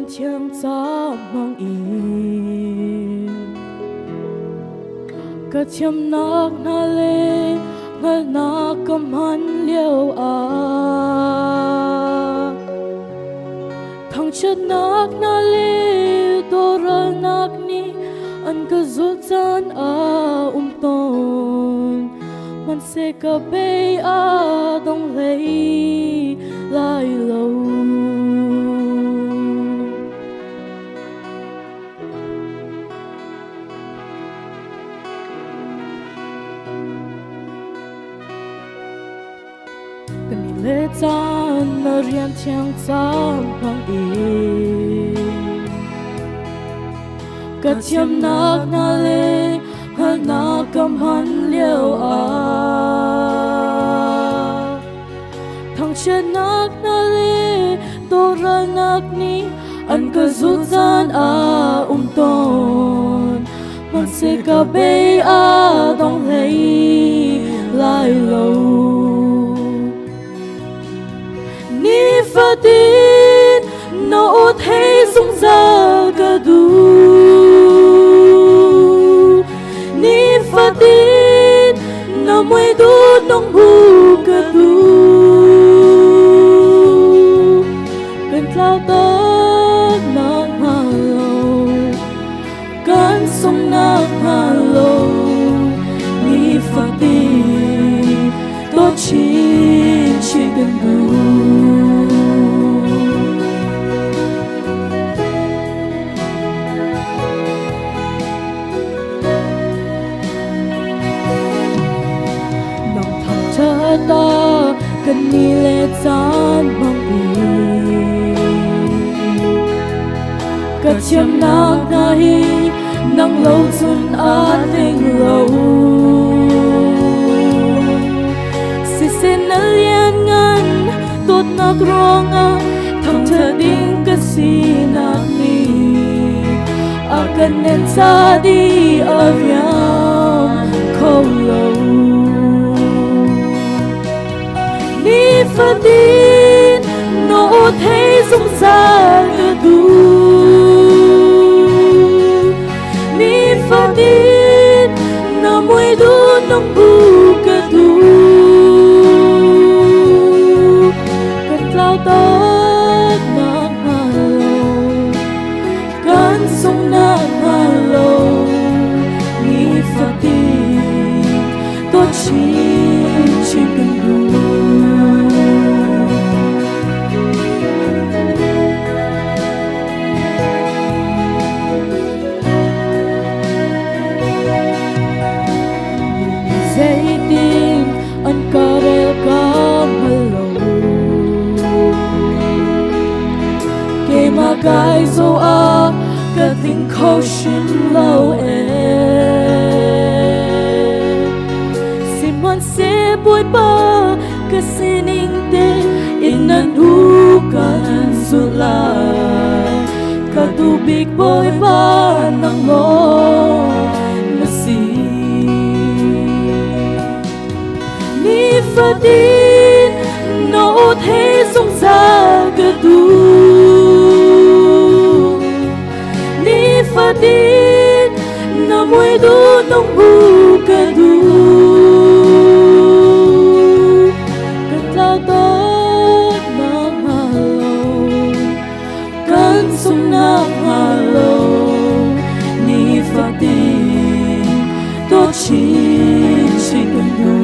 tiếng gió mong yên cả chiêm nóc na lê ngờ na cầm hắn liêu thằng chết nóc na lê đồ ra nóc ni anh cứ rút chân tôn man sẽ cả bay đông lấy lại lâu lệ tan ở riêng tiếng gió bằng yên cả chiêm nóc na lê hơi na cầm hắn liêu thằng trên nóc na lê tô ra nóc ni anh cứ rút gian tôn man sẽ cả bay đông lấy lại lâu và tin nỗ thấy sung ra cả đủ ni và tin nỗ mới đủ nông bu cả đủ cần lao tới nát hà lâu cần sông nát hà lâu ni và tin tốt chỉ cần đủ ta cần đi lệ gian mong yên cả chiêm nắng nay nắng lâu xuân an tình lâu xin nỡ liên ngân tốt nạc rong thằng thơ đinh cái gì nạc ni cần nên xa đi ở nhau không lâu ni và tin nỗ thấy rung ra cả đủ ni và tin nỗ mùi đủ nông bu cả đủ cần lao tới nát hà lâu cần sông nát hà lâu ni và tin tốt chỉ cần đủ dây tin anh có rêu có mơ lâu kể mà cái dấu cả tình khâu xin lâu xin mòn sẽ bôi bơ cả xin in tên in năn hú cả dù là cả tu big bôi bơ nang ngô na si và tin nỗ thấy rung ra cả đủ ni và tin nỗ mùi đủ nông bu cả đủ cần lao tới nắng hà lâu cần sông nắng hà lâu ni và tin tốt chỉ cần đủ